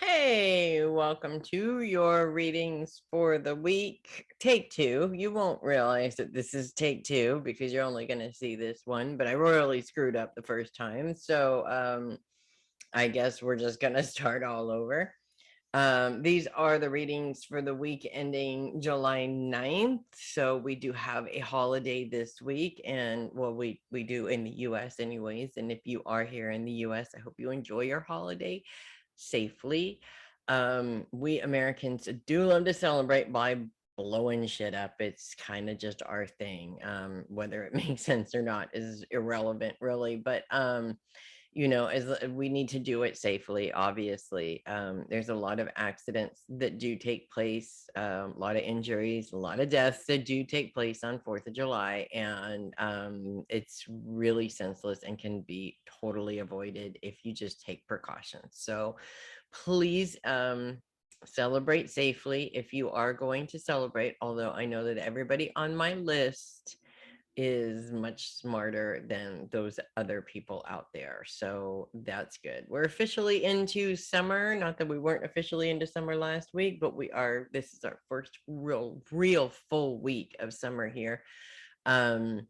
Hey, welcome to your readings for the week. Take two. You won't realize that this is take two because you're only going to see this one, but I royally screwed up the first time. So I guess we're just going to start all over. These are the readings for the week ending July 9th. So we do have a holiday this week, and well, we do in the US anyways. And if you are here in the US, I hope you enjoy your holiday safely. We Americans do love to celebrate by blowing shit up. It's kind of just our thing. Whether it makes sense or not is irrelevant, really. But as we need to do it safely, obviously. There's a lot of accidents that do take place, a lot of injuries, a lot of deaths that do take place on 4th of July, and it's really senseless and can be totally avoided if you just take precautions. So please celebrate safely if you are going to celebrate, although I know that everybody on my list is much smarter than those other people out there. So that's good. We're officially into summer. Not that we weren't officially into summer last week, but we are. This is our first real full week of summer here. And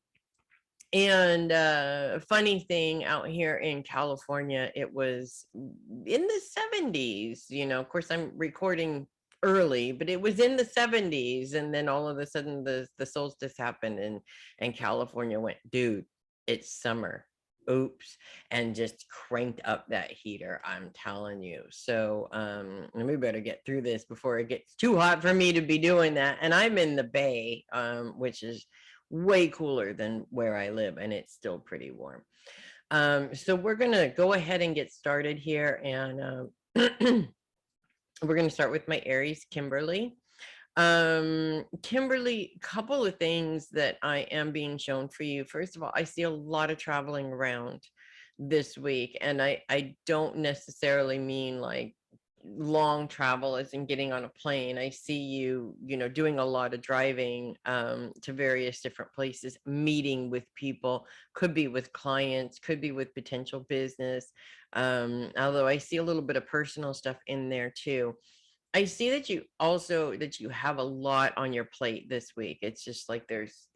funny thing, out here in California, it was in the 70s. Of course, I'm recording early, but it was in the 70s, and then all of a sudden the solstice happened, and California went, dude, it's summer. Oops. And just cranked up that heater, I'm telling you. So we better get through this before it gets too hot for me to be doing that. And I'm in the Bay, which is way cooler than where I live, and it's still pretty warm. So we're gonna go ahead and get started here, and we're gonna start with my Aries, Kimberly. Kimberly, couple of things that I am being shown for you. First of all, I see a lot of traveling around this week, and I don't necessarily mean like long travel as in getting on a plane. I see you doing a lot of driving to various different places, meeting with people, could be with clients, could be with potential business. Although I see a little bit of personal stuff in there too. I see that you have a lot on your plate this week. It's just like there's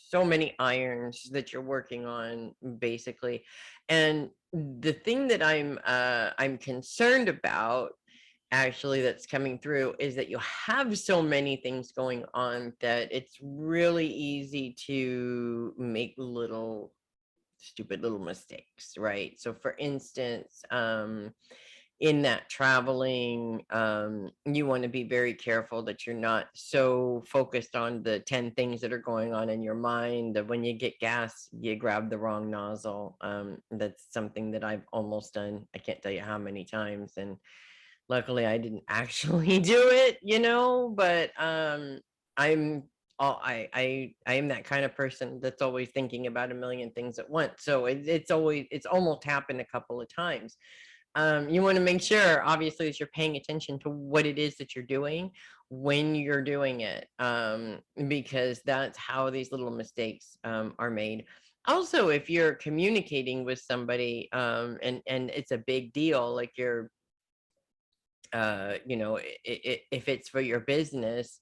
so many irons that you're working on, basically. And the thing that I'm concerned about, actually, that's coming through, is that you have so many things going on that it's really easy to make little stupid little mistakes, right? So for instance, in that traveling, you want to be very careful that you're not so focused on the 10 things that are going on in your mind that when you get gas, you grab the wrong nozzle. That's something that I've almost done. I can't tell you how many times. And luckily I didn't actually do it, but I am that kind of person that's always thinking about a million things at once. So it's almost happened a couple of times. You want to make sure, obviously, that you're paying attention to what it is that you're doing when you're doing it, because that's how these little mistakes are made. Also, if you're communicating with somebody, and it's a big deal, like you're, if it's for your business,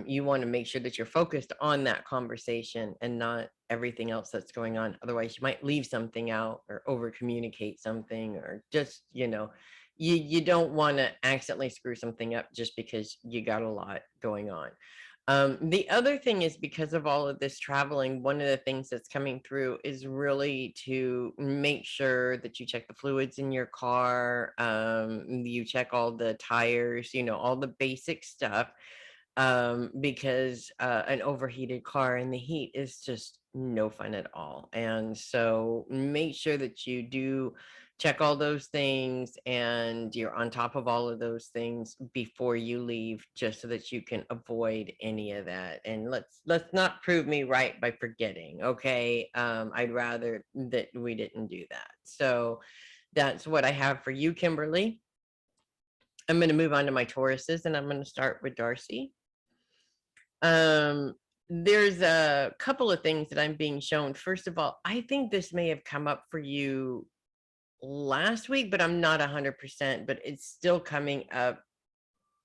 you want to make sure that you're focused on that conversation and not everything else that's going on. Otherwise, you might leave something out or over communicate something, or just, you don't want to accidentally screw something up just because you got a lot going on. The other thing is, because of all of this traveling, one of the things that's coming through is really to make sure that you check the fluids in your car, you check all the tires, all the basic stuff, because an overheated car in the heat is just no fun at all. And so make sure that you do check all those things and you're on top of all of those things before you leave, just so that you can avoid any of that. And let's not prove me right by forgetting. Okay. I'd rather that we didn't do that. So that's what I have for you, Kimberly. I'm going to move on to my Tauruses, and I'm going to start with Darcy. There's a couple of things that I'm being shown. First of all, I think this may have come up for you last week, but I'm not 100%, but it's still coming up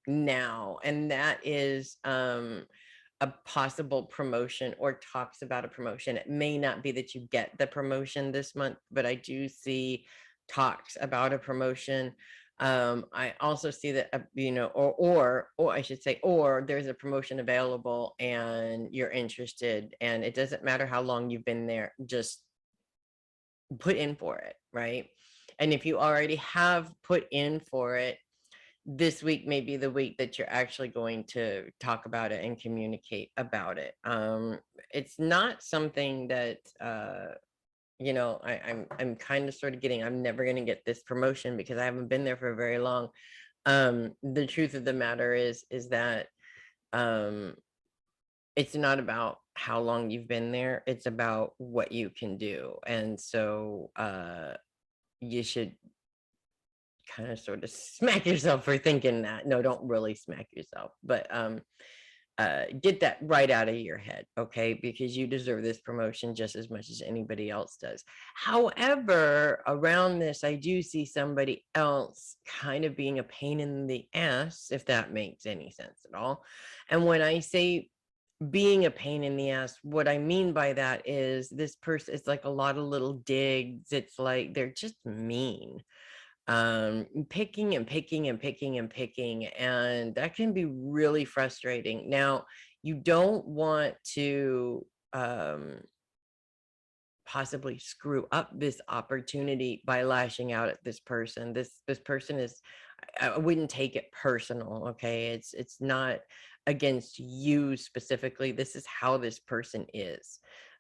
now. And that is a possible promotion or talks about a promotion. It may not be that you get the promotion this month, but I do see talks about a promotion. I also see that, or I should say, or there's a promotion available and you're interested, and it doesn't matter how long you've been there, just put in for it, right? And if you already have put in for it, this week may be the week that you're actually going to talk about it and communicate about it. It's not something that I'm kind of sort of getting. I'm never going to get this promotion because I haven't been there for very long. The truth of the matter is that it's not about how long you've been there. It's about what you can do, and so you should kind of sort of smack yourself for thinking that. No, don't really smack yourself, but get that right out of your head, okay? Because you deserve this promotion just as much as anybody else does. However, around this, I do see somebody else kind of being a pain in the ass, if that makes any sense at all. And when I say being a pain in the ass, what I mean by that is this person, it's like a lot of little digs. It's like they're just mean, picking and picking and picking and picking, and that can be really frustrating. Now, you don't want to possibly screw up this opportunity by lashing out at this person. This person is, I wouldn't take it personal, okay? It's not against you specifically. This is how this person is.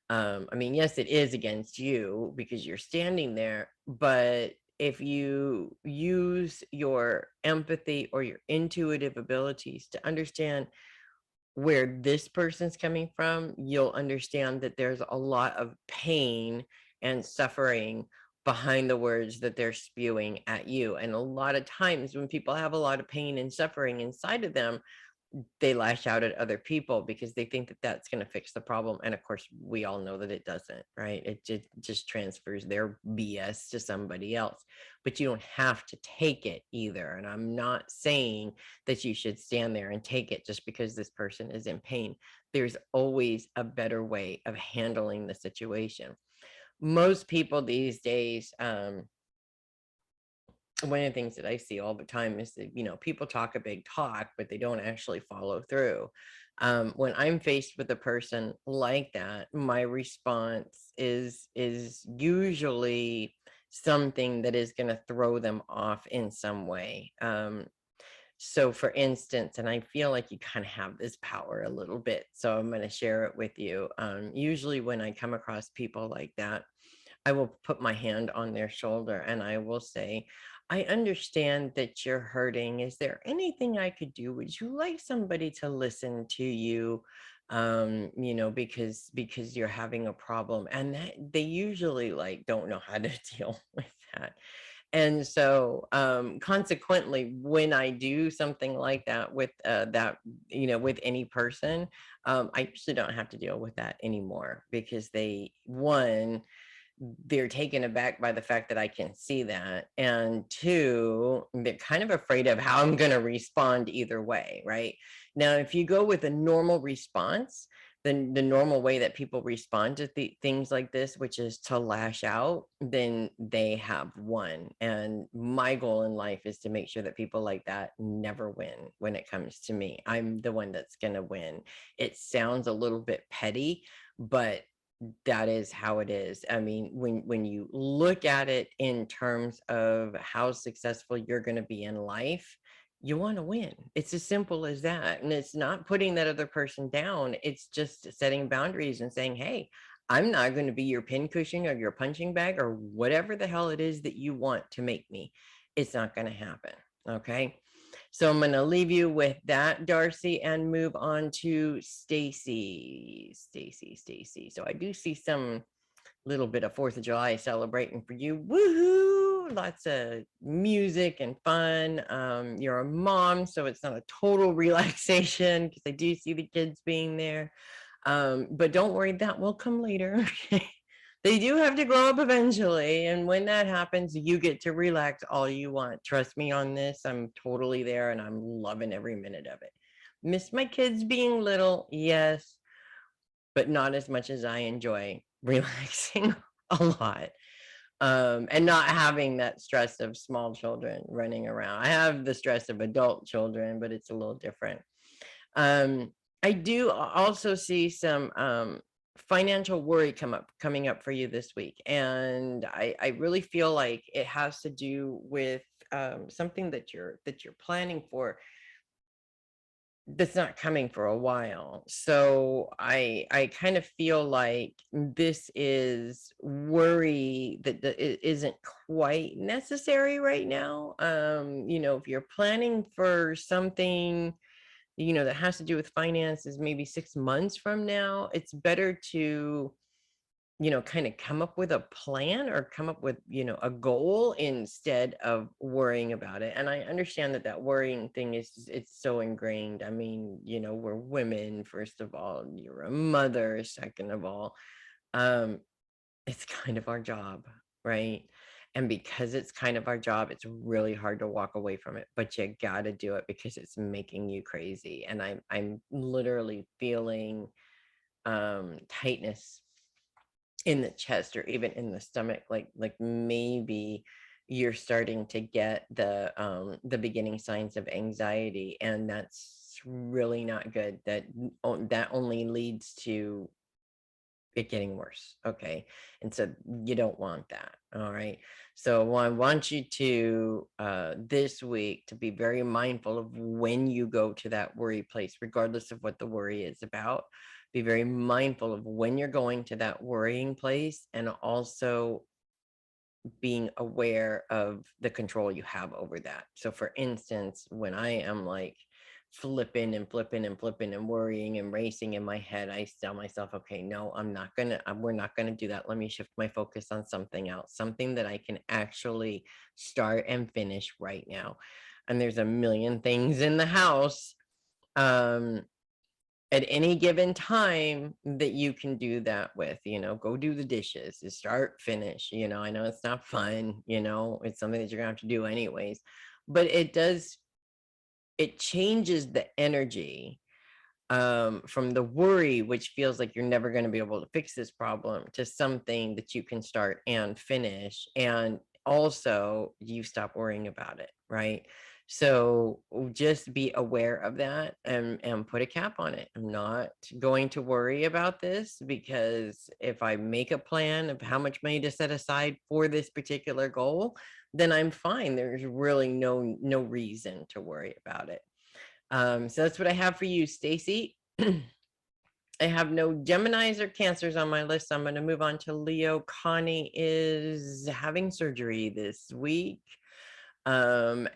I mean, yes, it is against you because you're standing there, but if you use your empathy or your intuitive abilities to understand where this person's coming from, you'll understand that there's a lot of pain and suffering behind the words that they're spewing at you. And a lot of times when people have a lot of pain and suffering inside of them, they lash out at other people because they think that that's going to fix the problem. And of course, we all know that it doesn't, right? It just transfers their BS to somebody else, but you don't have to take it either. And I'm not saying that you should stand there and take it just because this person is in pain. There's always a better way of handling the situation. Most people these days, one of the things that I see all the time is that, people talk a big talk, but they don't actually follow through. When I'm faced with a person like that, my response is usually something that is going to throw them off in some way. So for instance, and I feel like you kind of have this power a little bit, so I'm going to share it with you. Usually when I come across people like that, I will put my hand on their shoulder and I will say, I understand that you're hurting. Is there anything I could do? Would you like somebody to listen to you? Because you're having a problem. And that they usually like don't know how to deal with that. And so consequently, when I do something like that with with any person, I usually don't have to deal with that anymore because they're taken aback by the fact that I can see that. And two, they're kind of afraid of how I'm going to respond either way, right? Now, if you go with a normal response, then the normal way that people respond to things like this, which is to lash out, then they have won. And my goal in life is to make sure that people like that never win when it comes to me. I'm the one that's going to win. It sounds a little bit petty, but that is how it is. I mean, when you look at it in terms of how successful you're going to be in life, you want to win. It's as simple as that. And it's not putting that other person down. It's just setting boundaries and saying, hey, I'm not going to be your pincushion or your punching bag or whatever the hell it is that you want to make me. It's not going to happen. Okay. So I'm going to leave you with that, Darcy, and move on to Stacy. Stacy. So I do see some little bit of 4th of July celebrating for you. Woohoo! Lots of music and fun. You're a mom, so it's not a total relaxation because I do see the kids being there. But don't worry, that will come later. Okay. They do have to grow up eventually. And when that happens, you get to relax all you want. Trust me on this. I'm totally there and I'm loving every minute of it. Miss my kids being little, yes, but not as much as I enjoy relaxing a lot. And not having that stress of small children running around. I have the stress of adult children, but it's a little different. I do also see some financial worry coming up for you this week, and I really feel like it has to do with something that you're planning for that's not coming for a while. So I kind of feel like this is worry that it isn't quite necessary right now. If you're planning for something, that has to do with finances, maybe 6 months from now, it's better to kind of come up with a plan or come up with, a goal instead of worrying about it. And I understand that worrying thing it's so ingrained. I mean, we're women, first of all, you're a mother, second of all. It's kind of our job, right? And because it's kind of our job, it's really hard to walk away from it, but you got to do it because it's making you crazy. And I'm literally feeling tightness in the chest or even in the stomach, like maybe you're starting to get the beginning signs of anxiety, and that's really not good. That only leads to it getting worse. Okay. And so you don't want that. All right. So I want you to this week to be very mindful of when you go to that worry place, regardless of what the worry is about. Be very mindful of when you're going to that worrying place, and also being aware of the control you have over that. So for instance, when I am like flipping and flipping and flipping and worrying and racing in my head, I tell myself, okay, no, we're not gonna do that. Let me shift my focus on something else, something that I can actually start and finish right now. And there's a million things in the house at any given time that you can do that with. Go do the dishes, start, finish. I know it's not fun, it's something that you're gonna have to do anyways, but it changes the energy from the worry, which feels like you're never going to be able to fix this problem, to something that you can start and finish. And also you stop worrying about it, right? So just be aware of that and put a cap on it. I'm not going to worry about this, because if I make a plan of how much money to set aside for this particular goal, then I'm fine. There's really no reason to worry about it. So that's what I have for you, Stacy. I have no Geminis or Cancers on my list. I'm going to move on to Leo. Connie is having surgery this week. And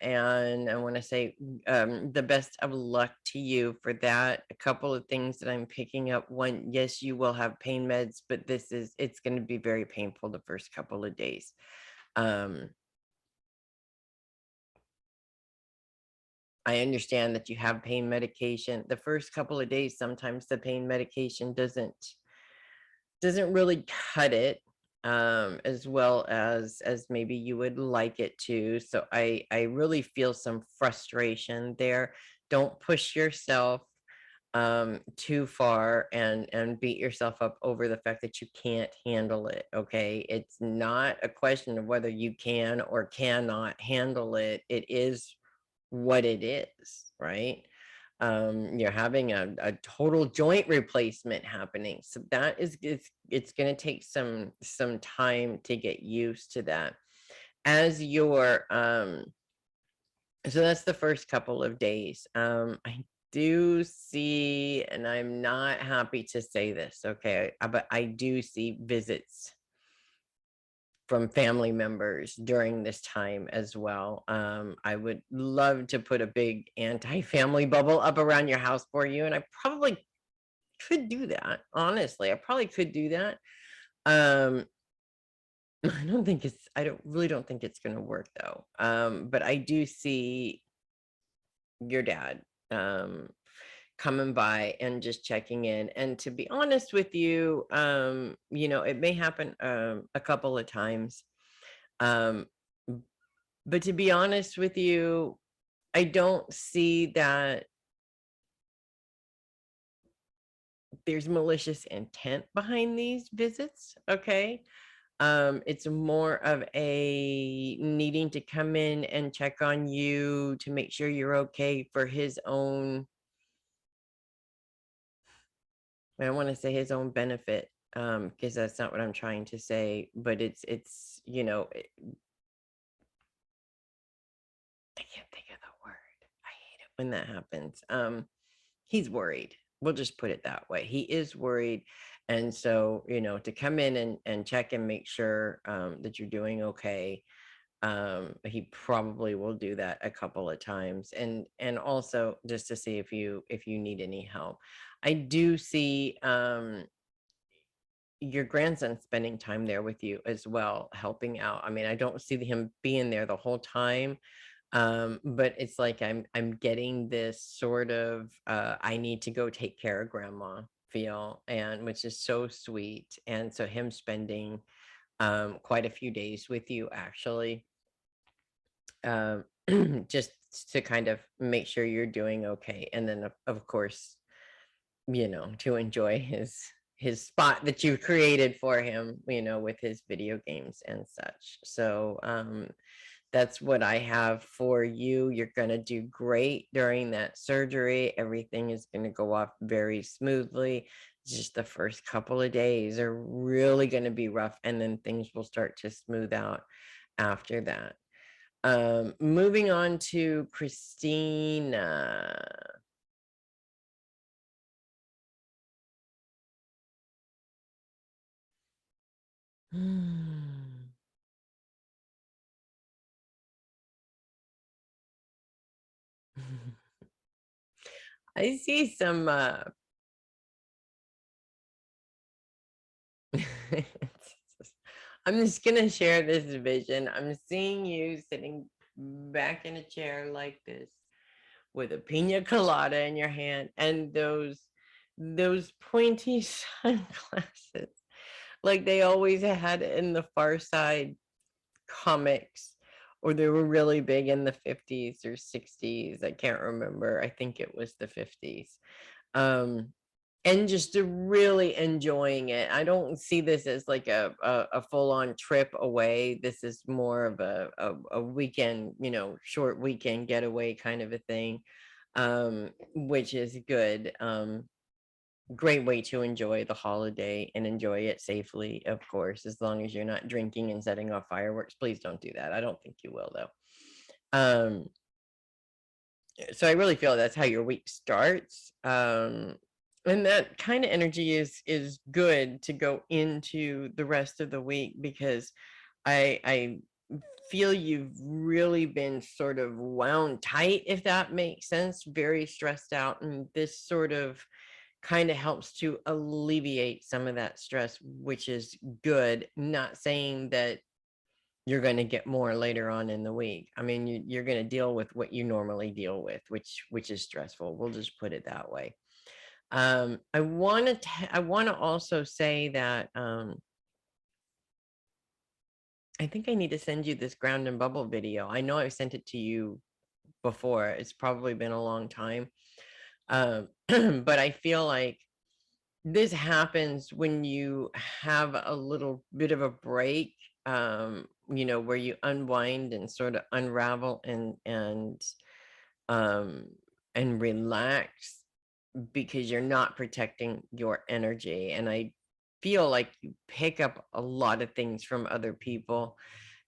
I want to say the best of luck to you for that. A couple of things that I'm picking up. One, yes, you will have pain meds, but it's going to be very painful the first couple of days. I understand that you have pain medication. The first couple of days, sometimes the pain medication doesn't really cut it as well as maybe you would like it to. So I really feel some frustration there. Don't push yourself too far and beat yourself up over the fact that you can't handle it. Okay, it's not a question of whether you can or cannot handle it. It is what it is, right? You're having a total joint replacement happening, so that is it's going to take some time to get used to that. As your so that's the first couple of days. I do see, and I'm not happy to say this, okay, but I do see visits from family members during this time as well. I would love to put a big anti-family bubble up around your house for you, and I probably could do that. Honestly, I probably could do that. I don't think it's going to work though. But I do see your dad coming by and just checking in. And to be honest with you, it may happen a couple of times. Um, but to be honest with you, I don't see that there's malicious intent behind these visits. Okay. It's more of a needing to come in and check on you to make sure you're okay for his own, I don't want to say his own benefit, because that's not what I'm trying to say, but I can't think of the word. I hate it when that happens. He's worried. We'll just put it that way. He is worried. And so, to come in and check and make sure that you're doing okay. He probably will do that a couple of times. And also just to see if you need any help. I do see your grandson spending time there with you as well, helping out. I mean, I don't see him being there the whole time, but it's like I'm getting this sort of I need to go take care of grandma feel, and which is so sweet. And so him spending quite a few days with you actually, um just to kind of make sure you're doing okay, and then of course, to enjoy his spot that you created for him, with his video games and such. So that's what I have for you. You're going to do great during that surgery. Everything is going to go off very smoothly. Just the first couple of days are really going to be rough, and then things will start to smooth out after that. Moving on to Christina. I see some I'm just gonna share this vision. I'm seeing you sitting back in a chair like this with a pina colada in your hand and those pointy sunglasses like they always had in the Far Side comics, or they were really big in the 50s or 60s. I can't remember. I think it was the 50s. Um, and just really enjoying it. I don't see this as like a full-on trip away. This is more of a weekend, short weekend getaway kind of a thing, which is good. Great way to enjoy the holiday and enjoy it safely, of course, as long as you're not drinking and setting off fireworks. Please don't do that. I don't think you will, though. So I really feel that's how your week starts. And that kind of energy is good to go into the rest of the week, because I feel you've really been sort of wound tight, if that makes sense, very stressed out, and this sort of kind of helps to alleviate some of that stress, which is good. Not saying that you're going to get more later on in the week. I mean, you're going to deal with what you normally deal with, which is stressful. We'll just put it that way. I want to also say that I think I need to send you this ground and bubble video. I know I've sent it to you before. It's probably been a long time. But I feel like this happens when you have a little bit of a break, where you unwind and sort of unravel um and relax, because you're not protecting your energy. And I feel like you pick up a lot of things from other people,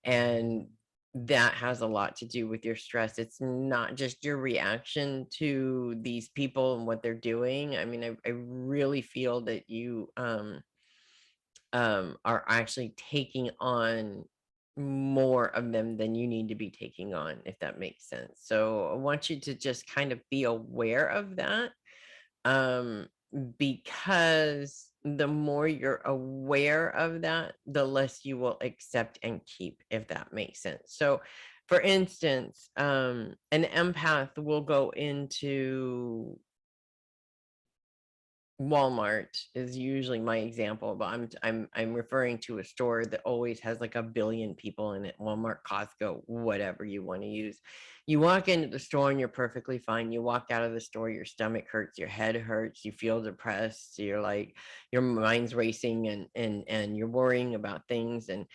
and that has a lot to do with your stress. It's not just your reaction to these people and what they're doing. I mean, I really feel that you are actually taking on more of them than you need to be taking on, if that makes sense. So I want you to just kind of be aware of that, um, because the more you're aware of that, the less you will accept and keep, if that makes sense. So for instance, an empath will go into Walmart is usually my example, but I'm referring to a store that always has like a billion people in it. Walmart, Costco, whatever you want to use. You walk into the store and you're perfectly fine. You walk out of the store, your stomach hurts, your head hurts, you feel depressed, you're like your mind's racing and you're worrying about things and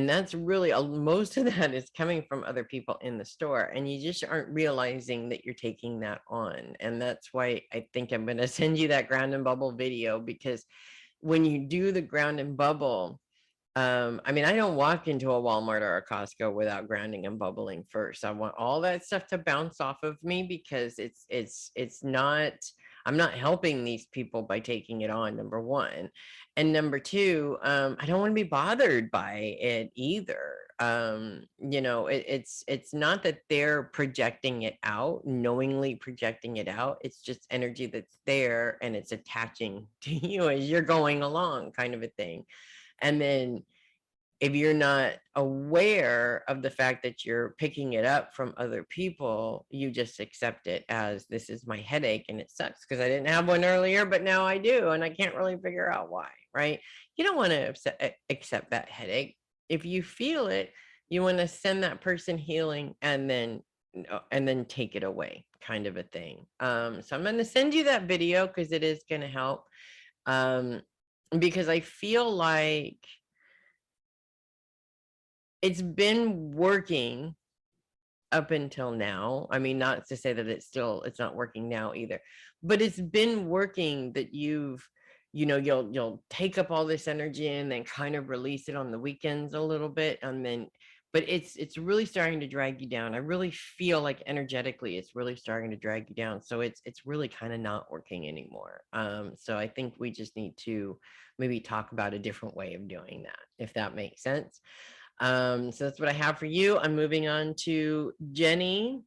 that's really most of that is coming from other people in the store and you just aren't realizing that you're taking that on. And that's why I think I'm going to send you that ground and bubble video, because when you do the ground and bubble, I mean, I don't walk into a Walmart or a Costco without grounding and bubbling first. I want all that stuff to bounce off of me because it's not, I'm not helping these people by taking it on, number one. And number two, I don't want to be bothered by it either. You know, it's not that they're projecting it out, knowingly projecting it out. It's just energy that's there and it's attaching to you as you're going along, kind of a thing. And then if you're not aware of the fact that you're picking it up from other people, you just accept it as this is my headache and it sucks because I didn't have one earlier, but now I do. And I can't really figure out why, right? You don't want to accept that headache. If you feel it, you want to send that person healing and then take it away, kind of a thing. So I'm going to send you that video because it is going to help. Because I feel like it's been working up until now. I mean, not to say that it's not working now either, but it's been working that you'll take up all this energy and then kind of release it on the weekends a little bit. And then, but it's really starting to drag you down. I really feel like energetically, it's really starting to drag you down. So it's really kind of not working anymore. So I think we just need to maybe talk about a different way of doing that, if that makes sense. So that's what I have for you. I'm moving on to Jenny.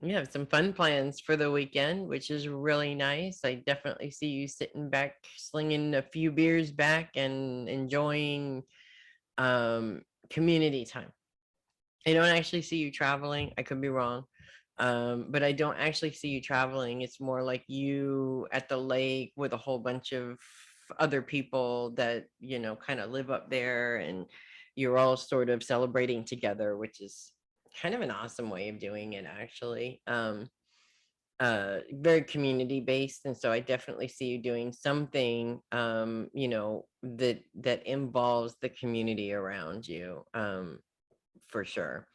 You have some fun plans for the weekend, which is really nice. I definitely see you sitting back, slinging a few beers back and enjoying community time. I don't actually see you traveling. I could be wrong. But I don't actually see you traveling. It's more like you at the lake with a whole bunch of other people that, kind of live up there and you're all sort of celebrating together, which is kind of an awesome way of doing it, actually. Very community based. And so I definitely see you doing something, that involves the community around you, for sure.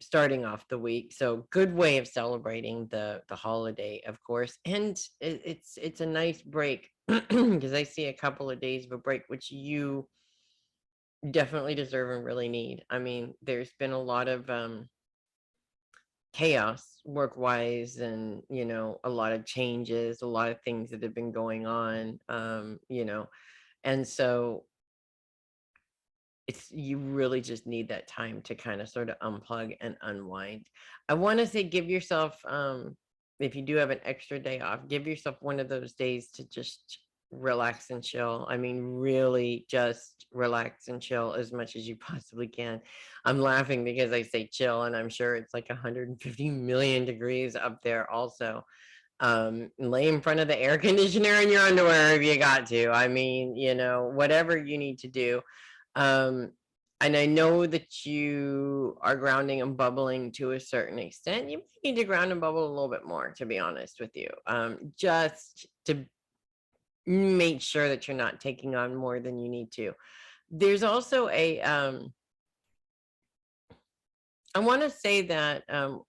Starting off the week, so good way of celebrating the holiday, of course. And it's a nice break because I see a couple of days of a break which you definitely deserve and really need. I mean, there's been a lot of chaos work wise, and a lot of changes, a lot of things that have been going on, and so you really just need that time to kind of sort of unplug and unwind. I want to say give yourself, if you do have an extra day off, give yourself one of those days to just relax and chill. I mean, really just relax and chill as much as you possibly can. I'm laughing because I say chill and I'm sure it's like 150 million degrees up there also. Lay in front of the air conditioner in your underwear if you got to. I mean, whatever you need to do. And I know that you are grounding and bubbling to a certain extent. You need to ground and bubble a little bit more, to be honest with you, just to make sure that you're not taking on more than you need to. There's also I want to say that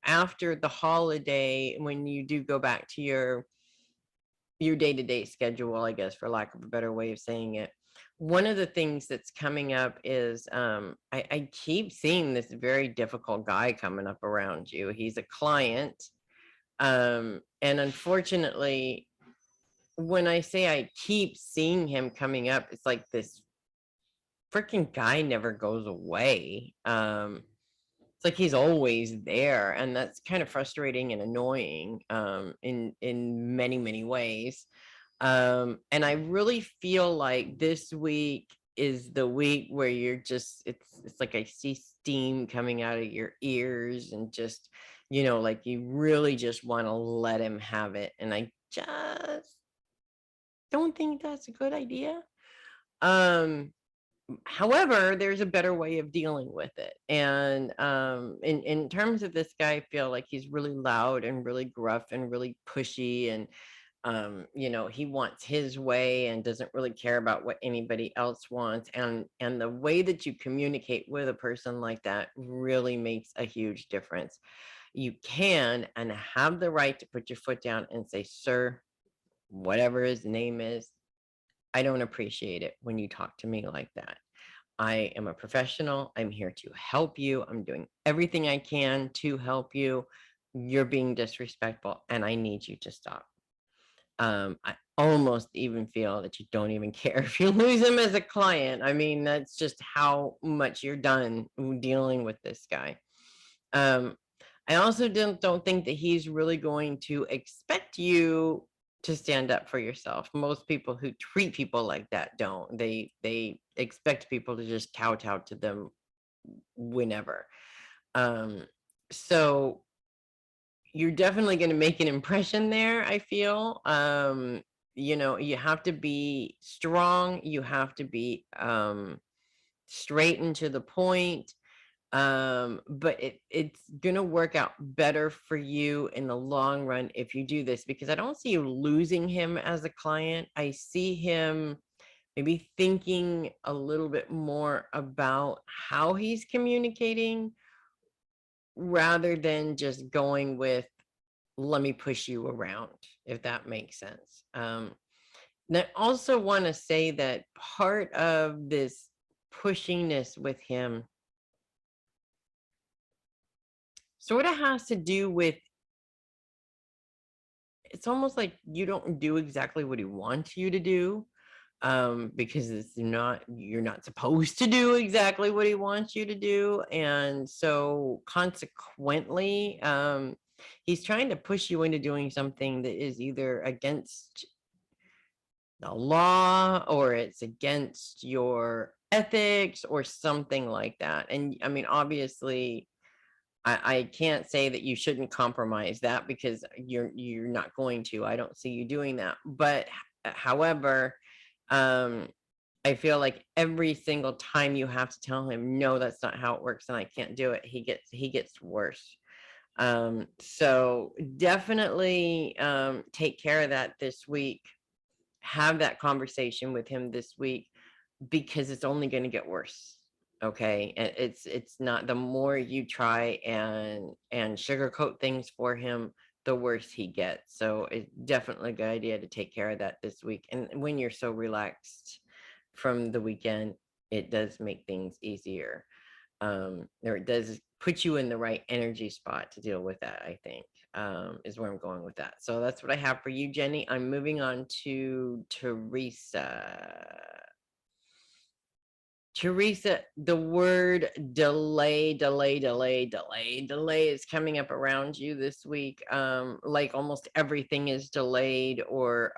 after the holiday, when you do go back to your day-to-day schedule, I guess, for lack of a better way of saying it, one of the things that's coming up is I keep seeing this very difficult guy coming up around you. He's a client. And unfortunately, when I say I keep seeing him coming up, it's like this freaking guy never goes away. It's like he's always there, and that's kind of frustrating and annoying in many ways. And I really feel like this week is the week where you're just, it's like I see steam coming out of your ears, and just, like you really just want to let him have it. And I just don't think that's a good idea. However, there's a better way of dealing with it. And in terms of this guy, I feel like he's really loud and really gruff and really pushy, and he wants his way and doesn't really care about what anybody else wants. And the way that you communicate with a person like that really makes a huge difference. You can and have the right to put your foot down and say, sir, whatever his name is, I don't appreciate it when you talk to me like that. I am a professional. I'm here to help you. I'm doing everything I can to help you. You're being disrespectful, and I need you to stop. I almost even feel that you don't even care if you lose him as a client. I mean, that's just how much you're done dealing with this guy. I also don't think that he's really going to expect you to stand up for yourself. Most people who treat people like that don't. They expect people to just kowtow to them whenever. So you're definitely going to make an impression there, I feel. You have to be strong. You have to be straight and to the point. But it's gonna work out better for you in the long run if you do this, because I don't see you losing him as a client. I see him maybe thinking a little bit more about how he's communicating, rather than just going with, let me push you around, if that makes sense. And I also want to say that part of this pushiness with him sort of has to do with, it's almost like you don't do exactly what he wants you to do, because you're not supposed to do exactly what he wants you to do. And so consequently, he's trying to push you into doing something that is either against the law, or it's against your ethics, or something like that. And I mean, obviously, I can't say that you shouldn't compromise that, because you're not going to. I don't see you doing that. But however, I feel like every single time you have to tell him, no, that's not how it works, and I can't do it, he gets worse. So definitely take care of that this week. Have that conversation with him this week, because it's only going to get worse. Okay, and it's not, the more you try and sugarcoat things for him, the worse he gets. So it's definitely a good idea to take care of that this week. And when you're so relaxed from the weekend, it does make things easier. Or it does put you in the right energy spot to deal with that, I think, is where I'm going with that. So that's what I have for you, Jenny. I'm moving on to Theresa. Theresa, the word delay is coming up around you this week. Like almost everything is delayed, or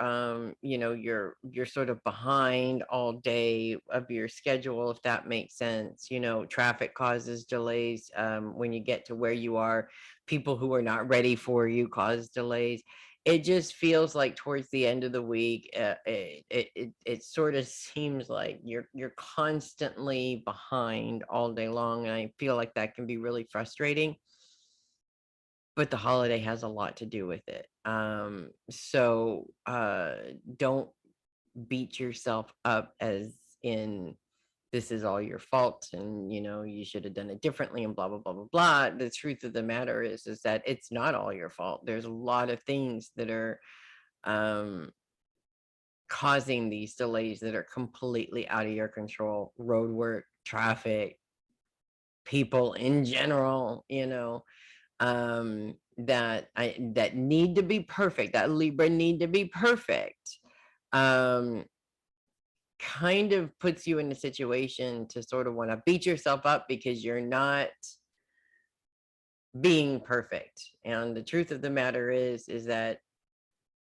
you're sort of behind all day of your schedule, if that makes sense. Traffic causes delays. When you get to where you are, people who are not ready for you cause delays. It just feels like towards the end of the week, it sort of seems like you're constantly behind all day long, and I feel like that can be really frustrating. But the holiday has a lot to do with it. So don't beat yourself up as in, this is all your fault, and you should have done it differently, and blah blah blah blah blah. The truth of the matter is that it's not all your fault. There's a lot of things that are causing these delays that are completely out of your control. Road work, traffic, people in general, that need to be perfect, that Libra need to be perfect. Kind of puts you in a situation to sort of want to beat yourself up because you're not being perfect. And the truth of the matter is that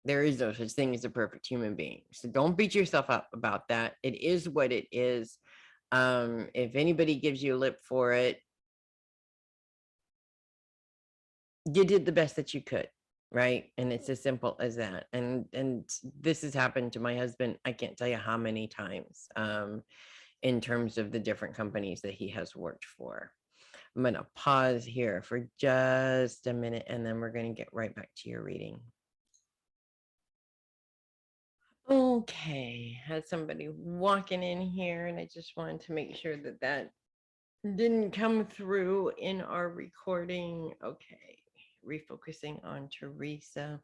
There is no such thing as a perfect human being. So don't beat yourself up about that. It is what it is. If anybody gives you a lip for it, you did the best that you could, right? And it's as simple as that. And this has happened to my husband, I can't tell you how many times, in terms of the different companies that he has worked for. I'm going to pause here for just a minute, and then we're going to get right back to your reading. Okay, had somebody walking in here, and I just wanted to make sure that that didn't come through in our recording. Okay, refocusing on Theresa.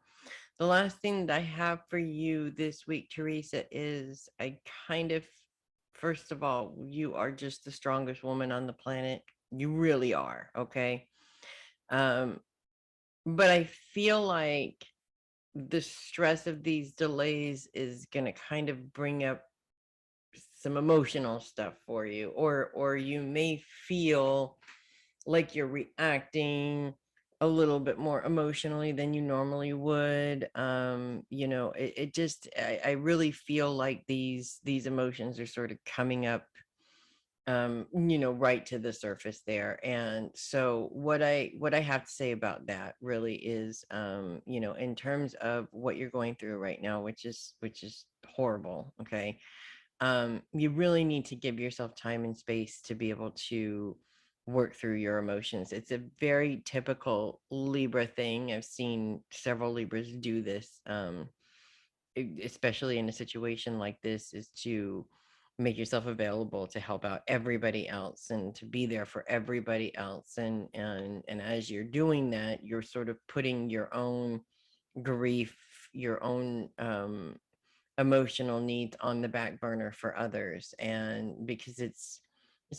The last thing that I have for you this week, Theresa, is I kind of, first of all, you are just the strongest woman on the planet. You really are, okay? Um, but I feel like the stress of these delays is going to kind of bring up some emotional stuff for you, or you may feel like you're reacting a little bit more emotionally than you normally would. It just, I really feel like these emotions are sort of coming up, right to the surface there. And so what I have to say about that really is, in terms of what you're going through right now, which is horrible. Okay. You really need to give yourself time and space to be able to work through your emotions. It's a very typical Libra thing. I've seen several Libras do this, especially in a situation like this, is to make yourself available to help out everybody else and to be there for everybody else. And as you're doing that, you're sort of putting your own grief, your own emotional needs on the back burner for others, and because it's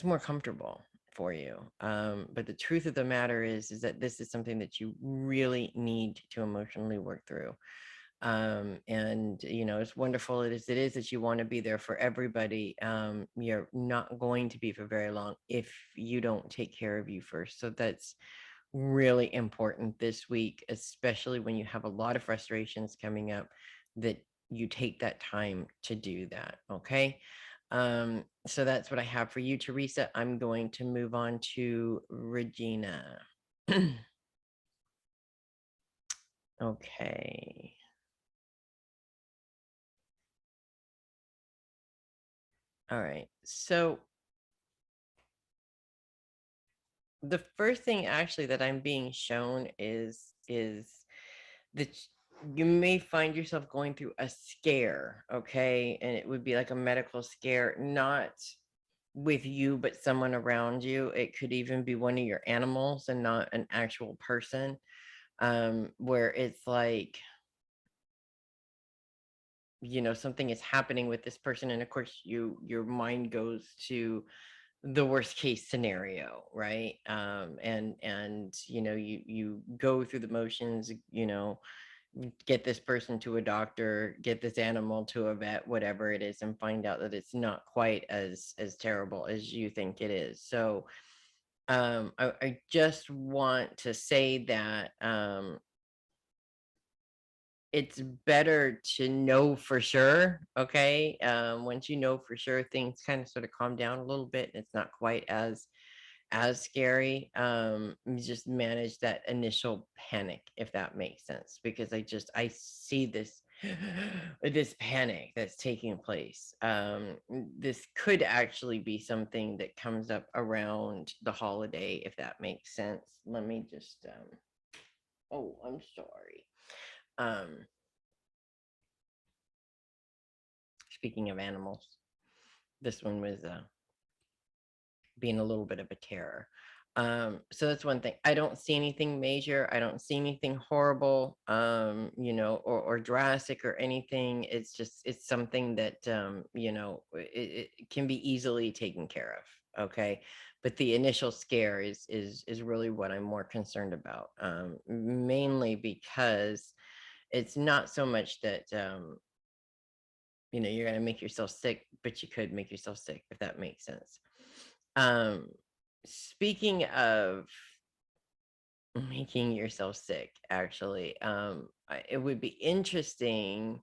more comfortable for you. But the truth of the matter is that this is something that you really need to emotionally work through. And as wonderful as it is that you want to be there for everybody, you're not going to be for very long if you don't take care of you first. So that's really important this week, especially when you have a lot of frustrations coming up, that you take that time to do that. Okay. So that's what I have for you, Theresa. I'm going to move on to Regina. Okay. All right. So the first thing actually that I'm being shown is that you may find yourself going through a scare, okay? And it would be like a medical scare, not with you, but someone around you. It could even be one of your animals and not an actual person, where it's like, something is happening with this person. And of course, your mind goes to the worst case scenario, right? And you go through the motions, get this person to a doctor, get this animal to a vet, whatever it is, and find out that it's not quite as terrible as you think it is. So I just want to say that it's better to know for sure. Okay. Once you know for sure, things kind of sort of calm down a little bit, and it's not quite as scary. You just manage that initial panic, if that makes sense, because I see this panic that's taking place. This could actually be something that comes up around the holiday, if that makes sense. Let me just oh, I'm sorry. um Speaking of animals, this one was being a little bit of a terror. So that's one thing. I don't see anything major. I don't see anything horrible, or drastic or anything. It's something that, it can be easily taken care of. Okay. But the initial scare is really what I'm more concerned about. Mainly because it's not so much that, you're going to make yourself sick, but you could make yourself sick, if that makes sense. Um, Speaking of making yourself sick, actually. It would be interesting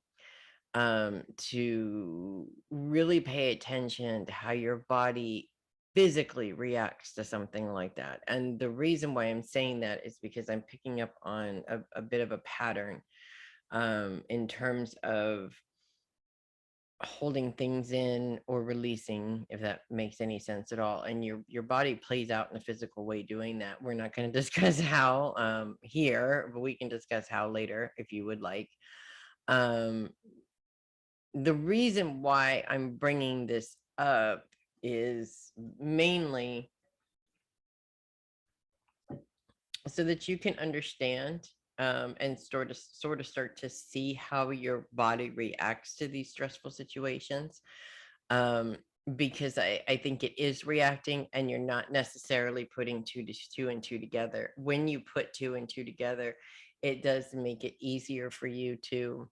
to really pay attention to how your body physically reacts to something like that. And the reason why I'm saying that is because I'm picking up on a bit of a pattern in terms of holding things in or releasing, if that makes any sense at all. And your body plays out in a physical way doing that. We're not going to discuss how here, but we can discuss how later if you would like. um the reason why I'm bringing this up is mainly so that you can understand and sort of start to see how your body reacts to these stressful situations. um, because I think it is reacting and you're not necessarily putting two and two together. When you put two and two together, it does make it easier for you to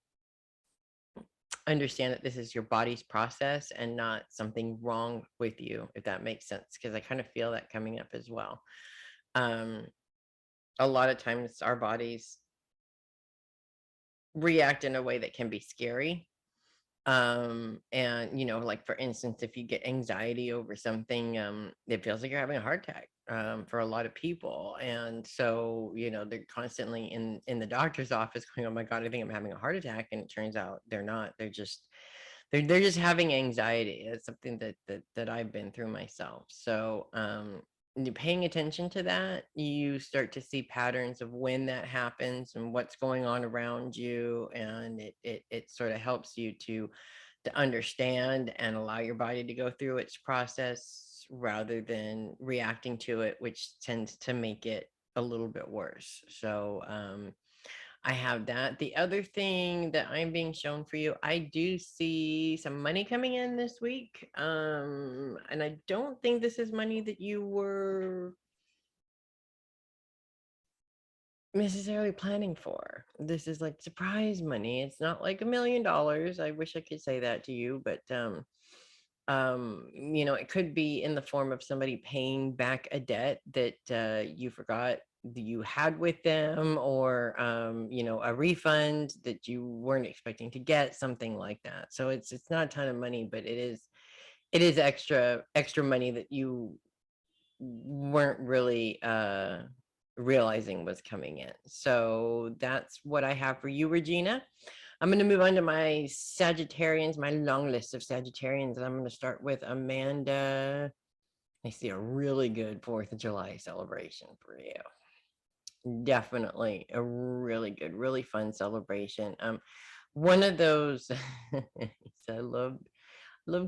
understand that this is your body's process and not something wrong with you, if that makes sense, because I kind of feel that coming up as well. um a lot of times our bodies react in a way that can be scary. And like for instance, if you get anxiety over something, it feels like you're having a heart attack for a lot of people. And so they're constantly in the doctor's office going, oh my god, I think I'm having a heart attack, and it turns out they're not. They're just having anxiety. It's something that I've been through myself. So you paying attention to that, you start to see patterns of when that happens and what's going on around you, and it sort of helps you to understand and allow your body to go through its process rather than reacting to it, which tends to make it a little bit worse. So I have that. The other thing that I'm being shown for you, I do see some money coming in this week. And I don't think this is money that you were necessarily planning for. This is like surprise money. It's not like $1 million. I wish I could say that to you, but it could be in the form of somebody paying back a debt that you forgot you had with them, or a refund that you weren't expecting to get, something like that. So it's not a ton of money, but it is extra money that you weren't really realizing was coming in. So that's what I have for you, Regina. I'm going to move on to my Sagittarians, my long list of Sagittarians, and I'm going to start with Amanda. I see a really good 4th of July celebration for you. Definitely a really good, really fun celebration. One of those I love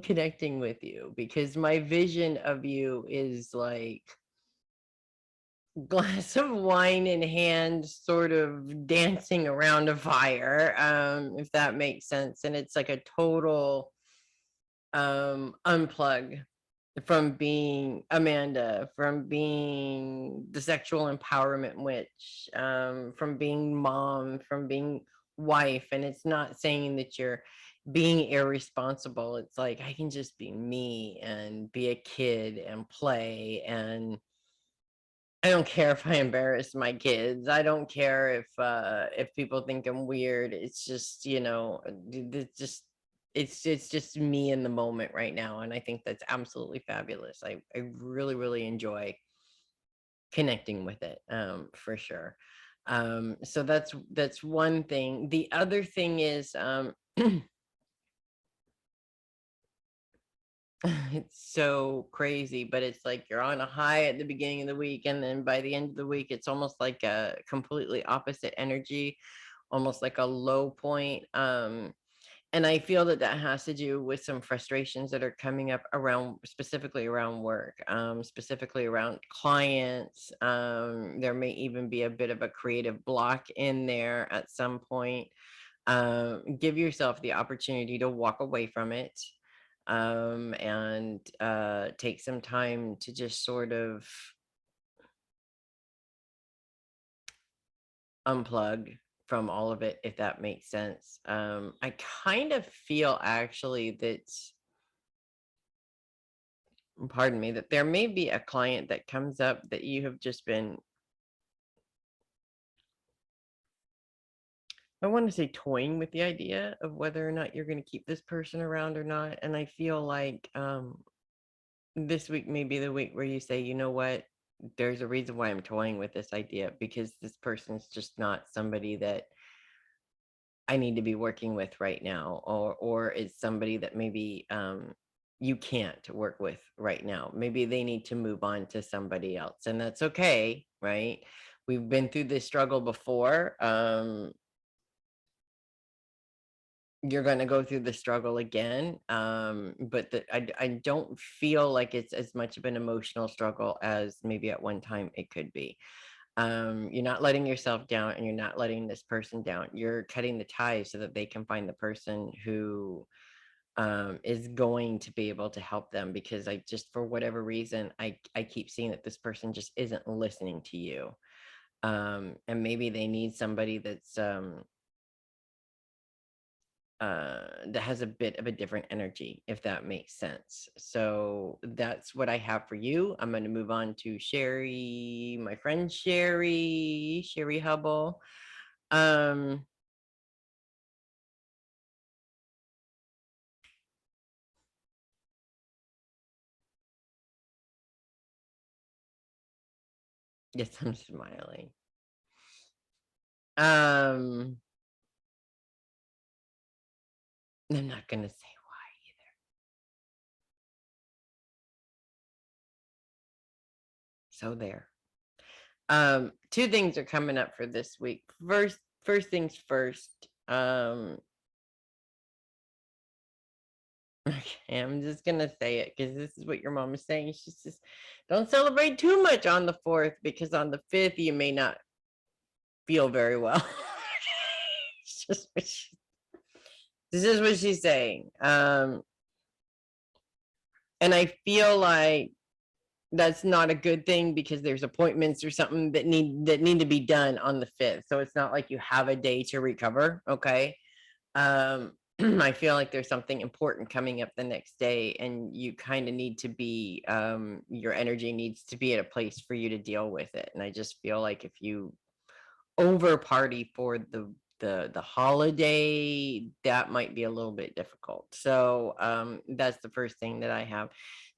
connecting with you because my vision of you is like glass of wine in hand, sort of dancing around a fire, if that makes sense. And it's like a total unplug from being Amanda, from being the sexual empowerment witch, from being mom, from being wife. And it's not saying that you're being irresponsible. It's like I can just be me and be a kid and play, and I don't care if I embarrass my kids. I don't care if people think I'm weird. It's just, it's just me in the moment right now, and I think that's absolutely fabulous. I really really enjoy connecting with it, for sure. So that's one thing. The other thing is it's so crazy, but it's like you're on a high at the beginning of the week, and then by the end of the week, it's almost like a completely opposite energy, almost like a low point. And I feel that that has to do with some frustrations that are coming up around, specifically around work, specifically around clients. There may even be a bit of a creative block in there at some point. Give yourself the opportunity to walk away from it, and take some time to just sort of unplug from all of it, if that makes sense. I kind of feel actually that, pardon me, that there may be a client that comes up that you have just been I want to say toying with the idea of whether or not you're going to keep this person around or not. And I feel like this week may be the week where you say, you know what, there's a reason why I'm toying with this idea, because this person's just not somebody that I need to be working with right now, or it's somebody that maybe you can't work with right now. Maybe they need to move on to somebody else, and that's okay, right? We've been through this struggle before. You're going to go through the struggle again, but I don't feel like it's as much of an emotional struggle as maybe at one time it could be. You're not letting yourself down, and you're not letting this person down. You're cutting the ties so that they can find the person who is going to be able to help them, because I just, for whatever reason, I keep seeing that this person just isn't listening to you. And maybe they need somebody that's that has a bit of a different energy, if that makes sense. So that's what I have for you. I'm going to move on to Sheri, my friend Sheri Hubble. Yes, I'm smiling. I'm not going to say why either. So there. Two things are coming up for this week. First things first. Okay, I'm just gonna say it because this is what your mom is saying. She says, don't celebrate too much on the 4th, because on the 5th you may not feel very well. It's just what this is what she's saying. And I feel like that's not a good thing, because there's appointments or something that need to be done on the 5th. So it's not like you have a day to recover. Okay. I feel like there's something important coming up the next day, and you kind of need to be your energy needs to be at a place for you to deal with it. And I just feel like if you over party for the holiday, that might be a little bit difficult. So that's the first thing that I have.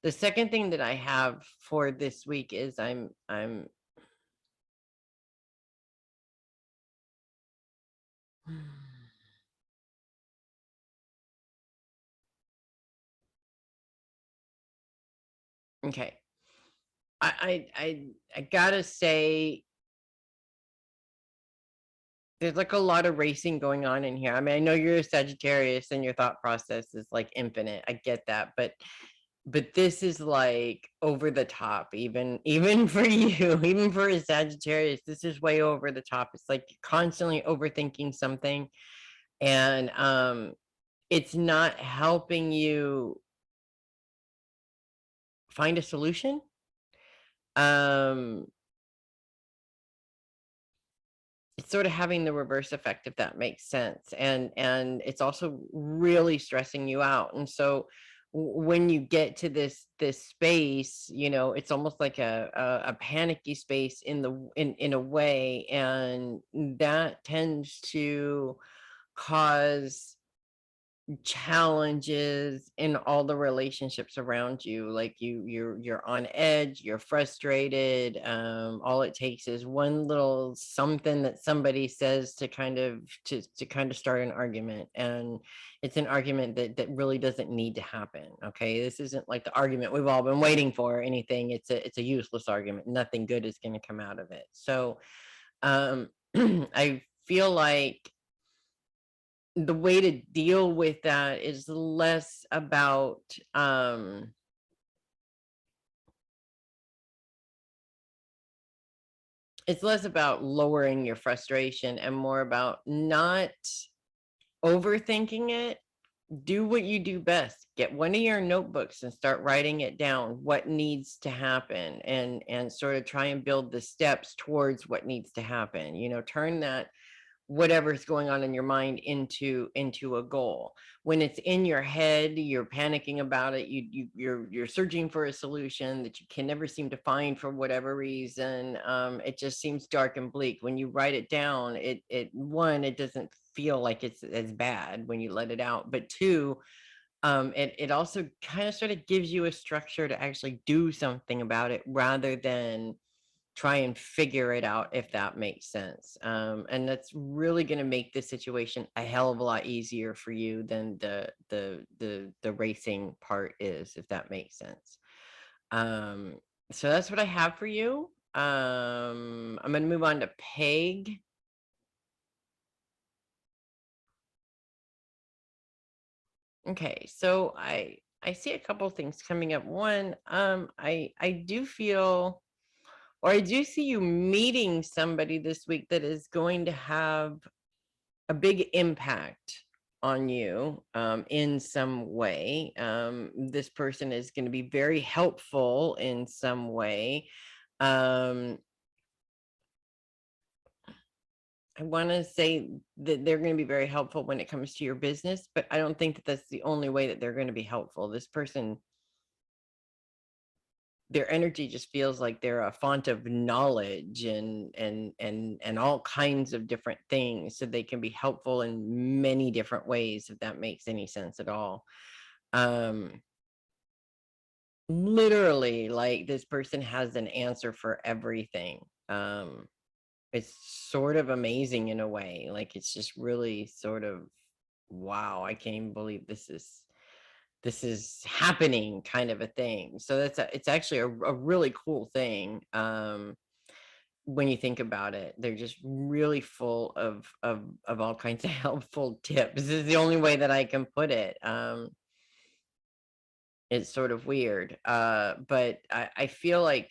The second thing that I have for this week is I'm okay. I gotta say, there's like a lot of racing going on in here. I mean, I know you're a Sagittarius and your thought process is like infinite. I get that, but this is like over the top, even for you, even for a Sagittarius. This is way over the top. It's like you're constantly overthinking something, and it's not helping you find a solution. Um it's sort of having the reverse effect, if that makes sense, and it's also really stressing you out. And so when you get to this space, it's almost like a panicky space in a way, and that tends to cause challenges in all the relationships around you. Like you're on edge, you're frustrated. All it takes is one little something that somebody says to kind of start an argument, and it's an argument that really doesn't need to happen. Okay, this isn't like the argument we've all been waiting for or anything. It's a useless argument. Nothing good is going to come out of it. So I feel like the way to deal with that is less about it's less about lowering your frustration and more about not overthinking it. Do what you do best. Get one of your notebooks and start writing it down, what needs to happen, and sort of try and build the steps towards what needs to happen. Turn that whatever's going on in your mind into a goal. When it's in your head, you're panicking about it, you're searching for a solution that you can never seem to find for whatever reason. It just seems dark and bleak. When you write it down, it doesn't feel like it's as bad when you let it out. But two, it also kind of sort of gives you a structure to actually do something about it rather than try and figure it out, if that makes sense. And that's really going to make this situation a hell of a lot easier for you than the racing part is, if that makes sense. Um, so that's what I have for you. I'm going to move on to Peg. Okay, so I see a couple things coming up. One, I do feel, or I do see you meeting somebody this week that is going to have a big impact on you in some way. This person is going to be very helpful in some way. I want to say that they're going to be very helpful when it comes to your business, but I don't think that that's the only way that they're going to be helpful. This person, their energy just feels like they're a font of knowledge and all kinds of different things, so they can be helpful in many different ways, if that makes any sense at all. Literally, like, this person has an answer for everything. It's sort of amazing in a way. Like, it's just really sort of, wow, I can't even believe this is happening, kind of a thing. So it's actually a really cool thing. When you think about it, they're just really full of all kinds of helpful tips. This is the only way that I can put it. It's sort of weird, but I feel like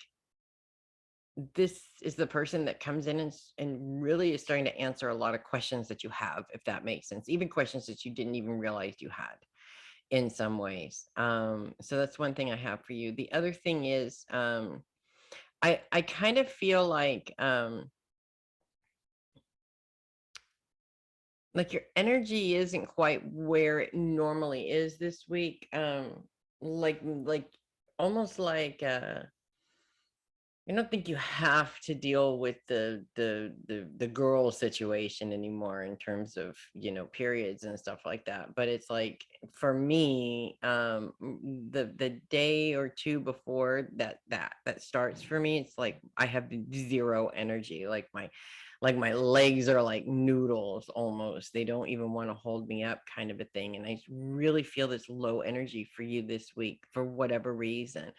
this is the person that comes in and really is starting to answer a lot of questions that you have, if that makes sense, even questions that you didn't even realize you had in some ways. So that's one thing I have for you. The other thing is, I kind of feel like your energy isn't quite where it normally is this week. Like almost like I don't think you have to deal with the girl situation anymore in terms of, periods and stuff like that. But it's like, for me, the day or two before that starts for me, it's like I have zero energy. Like my legs are like noodles almost. They don't even want to hold me up, kind of a thing. And I really feel this low energy for you this week for whatever reason.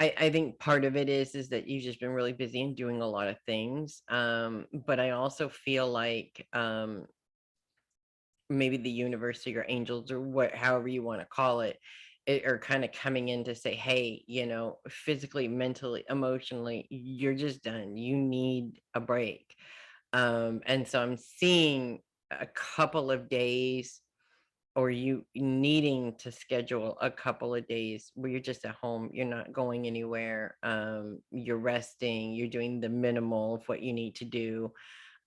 I think part of it is that you've just been really busy and doing a lot of things. But I also feel like maybe the universe or your angels, or however you want to call it are kind of coming in to say, hey, physically, mentally, emotionally, you're just done. You need a break. And so I'm seeing a couple of days, or you needing to schedule a couple of days where you're just at home, you're not going anywhere, you're resting, you're doing the minimal of what you need to do,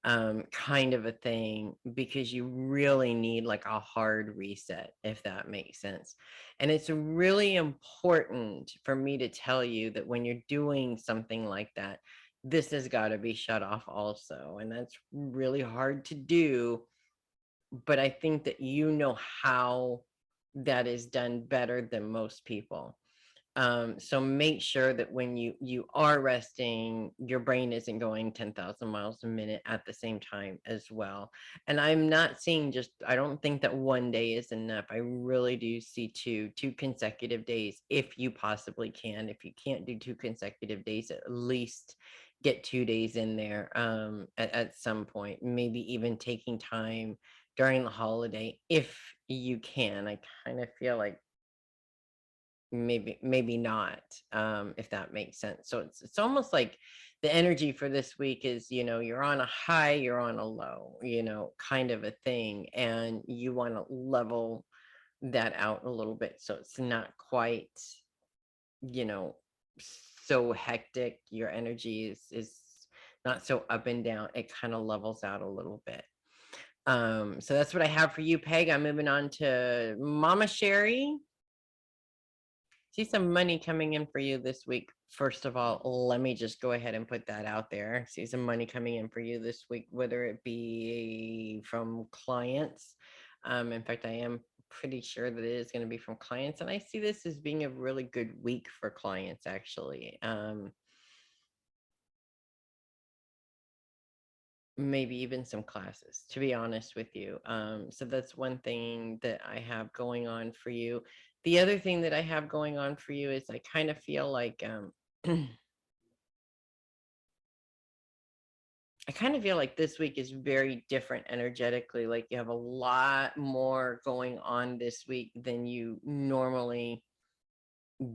kind of a thing, because you really need like a hard reset, if that makes sense. And it's really important for me to tell you that when you're doing something like that, this has got to be shut off also, and that's really hard to do, but I think that how that is done better than most people. So make sure that when you are resting, your brain isn't going 10,000 miles a minute at the same time as well. And I'm not seeing I don't think that one day is enough. I really do see two consecutive days, if you possibly can. If you can't do two consecutive days, at least get 2 days in there, at some point, maybe even taking time during the holiday if you can. I kind of feel like maybe not, if that makes sense. So it's almost like the energy for this week is, you're on a high, you're on a low, kind of a thing, and you want to level that out a little bit so it's not quite, you know so hectic. Your energy is not so up and down. It kind of levels out a little bit. So that's what I have for you, Peg. I'm moving on to Mama Sheri. See some money coming in for you this week. First of all, let me just go ahead and put that out there. See some money coming in for you this week, whether it be from clients. In fact, I am pretty sure that it is going to be from clients. And I see this as being a really good week for clients, actually. Maybe even some classes, to be honest with you. So that's one thing that I have going on for you. The other thing that I have going on for you is I kind of feel like I kind of feel like this week is very different energetically. Like you have a lot more going on this week than you normally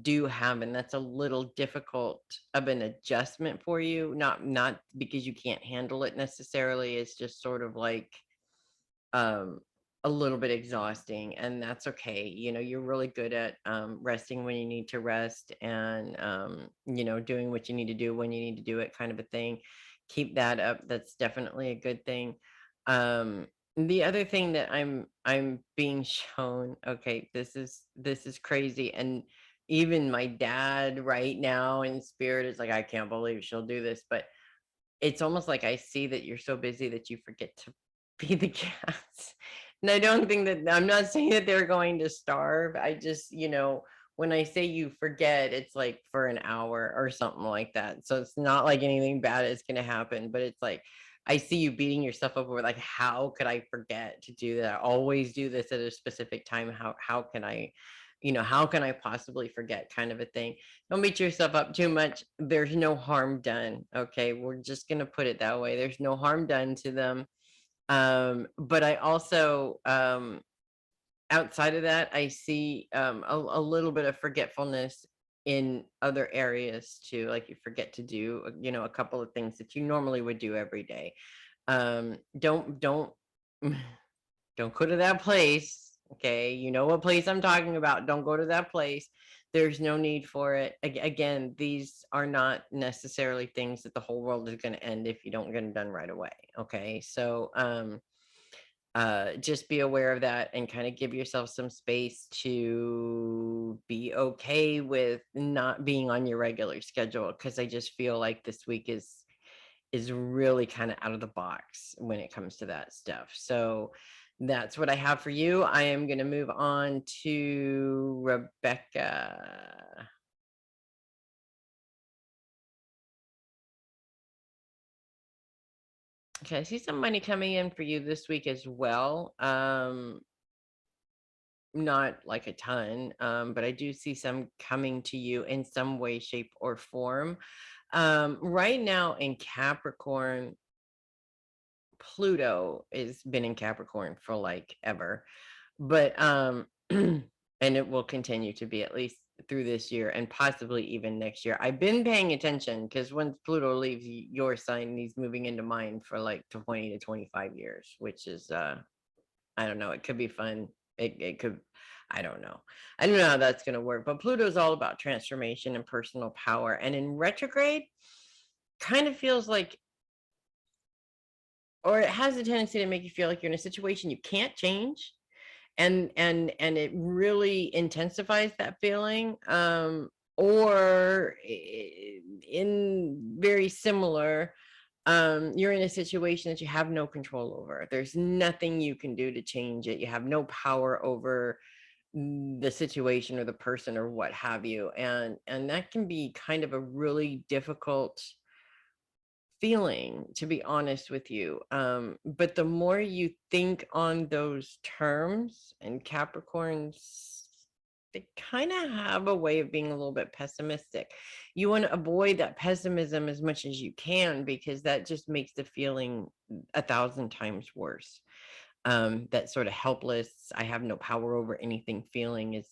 do have, and that's a little difficult of an adjustment for you. Not because you can't handle it necessarily. It's just sort of like um a little bit exhausting, and that's okay. You're really good at resting when you need to rest, and doing what you need to do when you need to do it, kind of a thing. Keep that up. That's definitely a good thing. um the other thing that I'm being shown, okay, this is crazy, and even my dad right now in spirit is like, I can't believe she'll do this, but it's almost like I see that you're so busy that you forget to feed the cats. And I don't think that, I'm not saying that they're going to starve. I just, when I say you forget, it's like for an hour or something like that. So it's not like anything bad is going to happen, but it's like, I see you beating yourself up over like, how could I forget to do that? I always do this at a specific time. How can I, how can I possibly forget, kind of a thing? Don't beat yourself up too much. There's no harm done. Okay. We're just going to put it that way. There's no harm done to them. But I also, outside of that, I see a little bit of forgetfulness in other areas too. Like you forget to do, a couple of things that you normally would do every day. Don't don't go to that place. Okay. You know what place I'm talking about. Don't go to that place. There's no need for it. Again, these are not necessarily things that the whole world is going to end if you don't get them done right away. Okay. So, just be aware of that and kind of give yourself some space to be okay with not being on your regular schedule. Cause I just feel like this week is really kind of out of the box when it comes to that stuff. So that's what I have for you. I am going to move on to Rebekka. Okay, I see some money coming in for you this week as well. Not like a ton, but I do see some coming to you in some way, shape, or form. Right now in Capricorn, Pluto has been in Capricorn for like ever, but and it will continue to be at least through this year and possibly even next year. I've been paying attention because once Pluto leaves your sign, he's moving into mine for like 20 to 25 years, which is I don't know, it could be fun. It could, I don't know. I don't know how that's going to work, but Pluto's all about transformation and personal power. And in retrograde, kind of feels like, or it has a tendency to make you feel like you're in a situation you can't change. And it really intensifies that feeling. Or in very similar, you're in a situation that you have no control over. There's nothing you can do to change it. You have no power over the situation or the person or what have you. And that can be kind of a really difficult feeling, to be honest with you. But the more you think on those terms, and Capricorns, they kind of have a way of being a little bit pessimistic. You want to avoid that pessimism as much as you can, because that just makes the feeling 1,000 times worse. That sort of helpless, I have no power over anything feeling is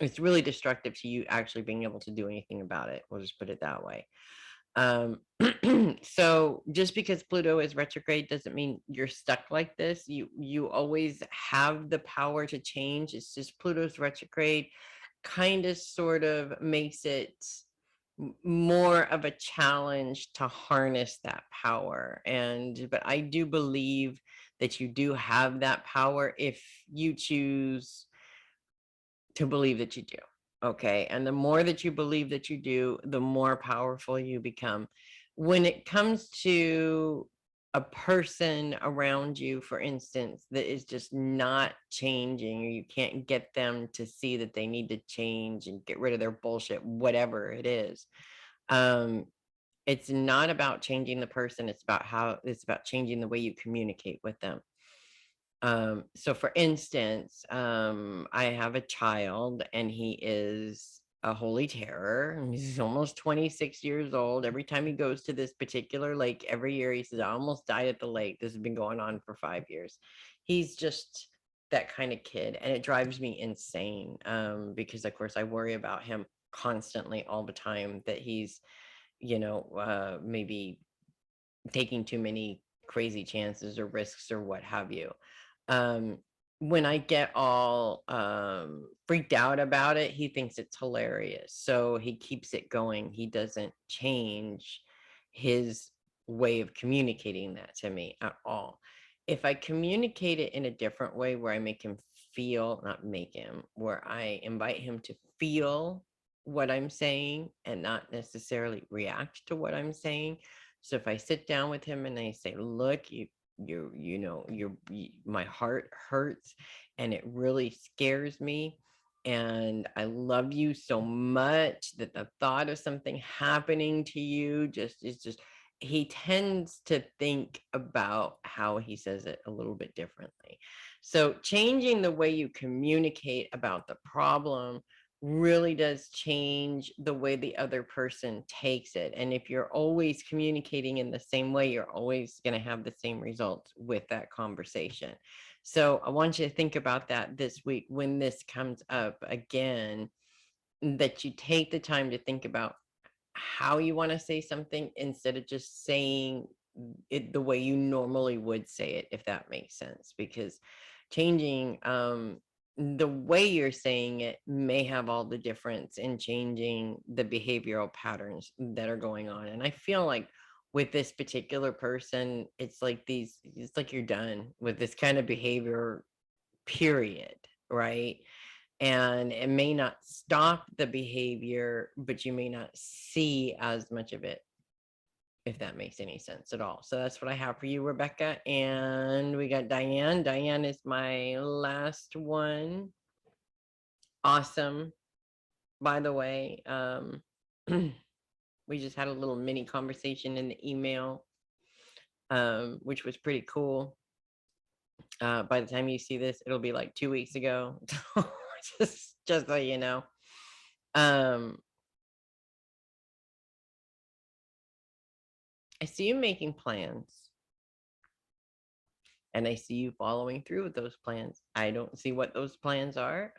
it's really destructive to you actually being able to do anything about it. We'll just put it that way. um so just because Pluto is retrograde doesn't mean you're stuck like this. You always have the power to change. It's just Pluto's retrograde kind of sort of makes it more of a challenge to harness that power. And but I do believe that you do have that power if you choose to believe that you do. Okay. And the more that you believe that you do, the more powerful you become. When it comes to a person around you, for instance, that is just not changing, or you can't get them to see that they need to change and get rid of their bullshit, whatever it is. It's not about changing the person. It's about changing the way you communicate with them. So for instance, I have a child and he is a holy terror. He's almost 26 years old. Every time he goes to this particular lake every year, he says, I almost died at the lake. This has been going on for 5 years. He's just that kind of kid. And it drives me insane. Because of course I worry about him constantly all the time, that he's, maybe taking too many crazy chances or risks or what have you. um when I get all freaked out about it, he thinks it's hilarious, so he keeps it going. He doesn't change his way of communicating that to me at all. If I communicate it in a different way, where I make him feel, not make him, where I invite him to feel what I'm saying and not necessarily react to what I'm saying. So if I sit down with him and I say, look, my heart hurts and it really scares me, and I love you so much that the thought of something happening to you just is just, he tends to think about how he says it a little bit differently. So changing the way you communicate about the problem really does change the way the other person takes it. And if you're always communicating in the same way, you're always going to have the same results with that conversation. So I want you to think about that this week when this comes up again, that you take the time to think about how you want to say something instead of just saying it the way you normally would say it, if that makes sense. Because changing the way you're saying it may have all the difference in changing the behavioral patterns that are going on. And I feel like with this particular person, it's like you're done with this kind of behavior, period, right? And it may not stop the behavior, but you may not see as much of it, if that makes any sense at all. So that's what I have for you, Rebekka. And we got Diane. Diane is my last one. Awesome. By the way, we just had a little mini conversation in the email, which was pretty cool. By the time you see this, it'll be like 2 weeks ago. just so you know. I see you making plans, and I see you following through with those plans. I don't see what those plans are.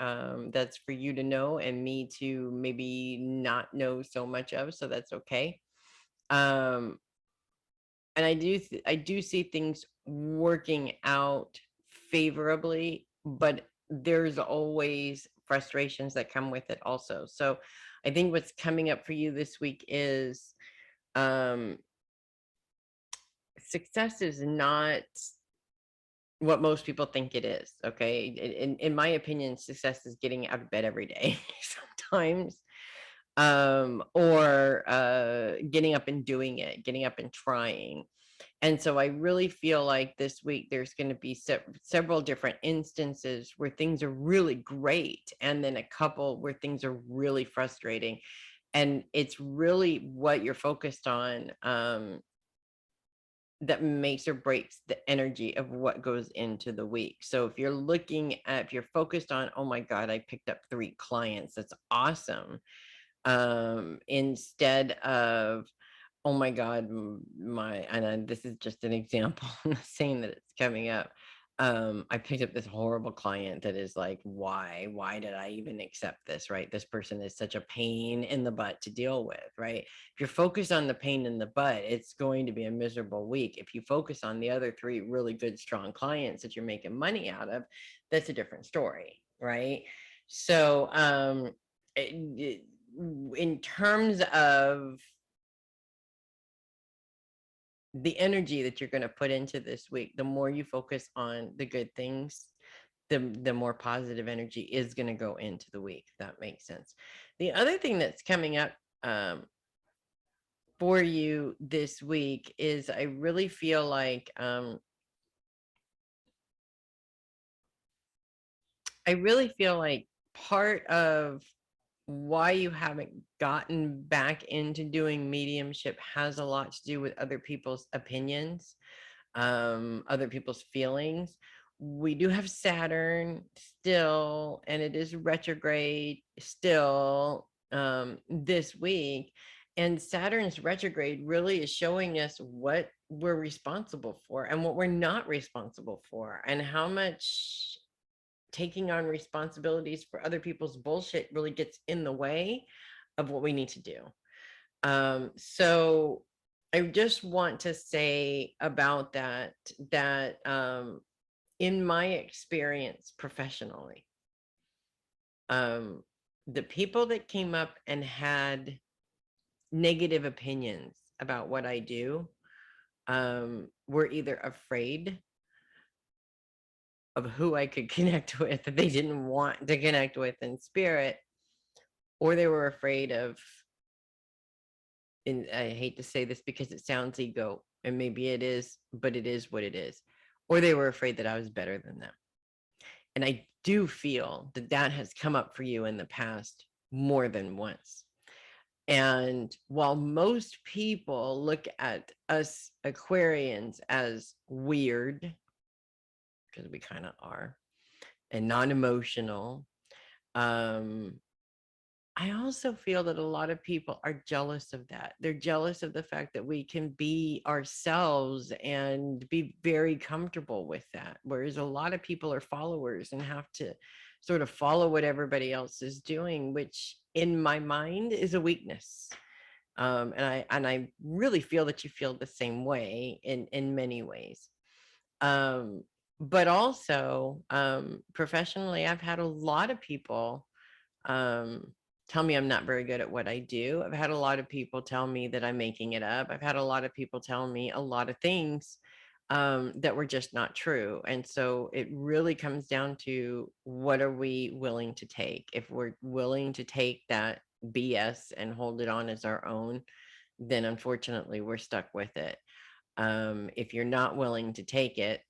That's for you to know and me to maybe not know so much of, so that's okay. And I do see things working out favorably, but there's always frustrations that come with it also. So I think what's coming up for you this week is success is not what most people think it is. Okay. In my opinion, success is getting out of bed every day sometimes, or getting up and doing it, getting up and trying. And so I really feel like this week there's going to be several different instances where things are really great, and then a couple where things are really frustrating. And it's really what you're focused on that makes or breaks the energy of what goes into the week. So if you're focused on, oh my God, I picked up 3 clients, that's awesome. Instead of, oh my God, this is just an example. I'm not saying that it's coming up. I picked up this horrible client that is like, why did I even accept this, right? This person is such a pain in the butt to deal with, right? If you're focused on the pain in the butt, it's going to be a miserable week. If you focus on the other 3 really good, strong clients that you're making money out of, that's a different story, right? So, in terms of the energy that you're going to put into this week, the more you focus on the good things, the more positive energy is going to go into the week. If that makes sense. The other thing that's coming up for you this week is I really feel like part of why you haven't gotten back into doing mediumship has a lot to do with other people's opinions, other people's feelings. We do have Saturn still, and it is retrograde still this week. And Saturn's retrograde really is showing us what we're responsible for and what we're not responsible for, and how much taking on responsibilities for other people's bullshit really gets in the way of what we need to do. So I just want to say about that, in my experience professionally, the people that came up and had negative opinions about what I do were either afraid of who I could connect with that they didn't want to connect with in spirit, or they were afraid of, and I hate to say this because it sounds ego, and maybe it is, but it is what it is, or they were afraid that I was better than them. And I do feel that that has come up for you in the past more than once. And while most people look at us Aquarians as weird, because we kind of are, and non-emotional, I also feel that a lot of people are jealous of that. They're jealous of the fact that we can be ourselves and be very comfortable with that, whereas a lot of people are followers and have to sort of follow what everybody else is doing, which in my mind is a weakness. And I really feel that you feel the same way in many ways. But also professionally, I've had a lot of people tell me I'm not very good at what I do. I've had a lot of people tell me that I'm making it up. I've had a lot of people tell me a lot of things that were just not true. And so it really comes down to, what are we willing to take? If we're willing to take that BS and hold it on as our own, then unfortunately we're stuck with it. If you're not willing to take it,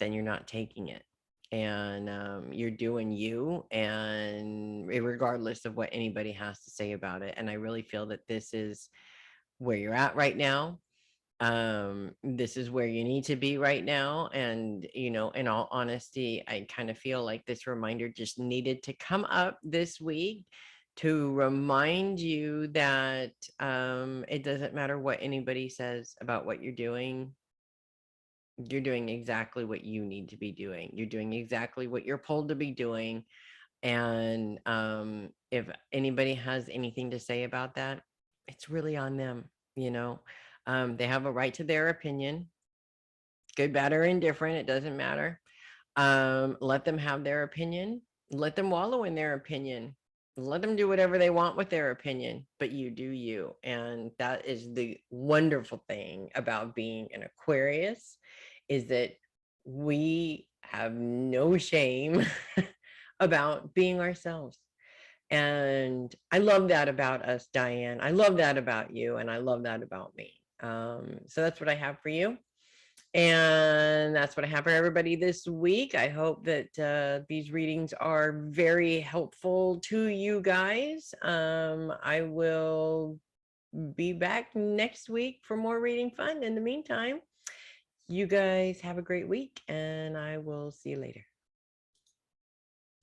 then you're not taking it. And you're doing you, and regardless of what anybody has to say about it. And I really feel that this is where you're at right now. This is where you need to be right now. And in all honesty, I kind of feel like this reminder just needed to come up this week to remind you that it doesn't matter what anybody says about what you're doing. You're doing exactly what you need to be doing. You're doing exactly what you're pulled to be doing. And if anybody has anything to say about that, it's really on them. They have a right to their opinion, good, bad, or indifferent. It doesn't matter. Let them have their opinion. Let them wallow in their opinion. Let them do whatever they want with their opinion, but you do you. And that is the wonderful thing about being an Aquarius, is that we have no shame about being ourselves. And I love that about us, Diane. I love that about you, and I love that about me. So that's what I have for you. And that's what I have for everybody this week. I hope that these readings are very helpful to you guys. I will be back next week for more reading fun. In the meantime, you guys have a great week, and I will see you later.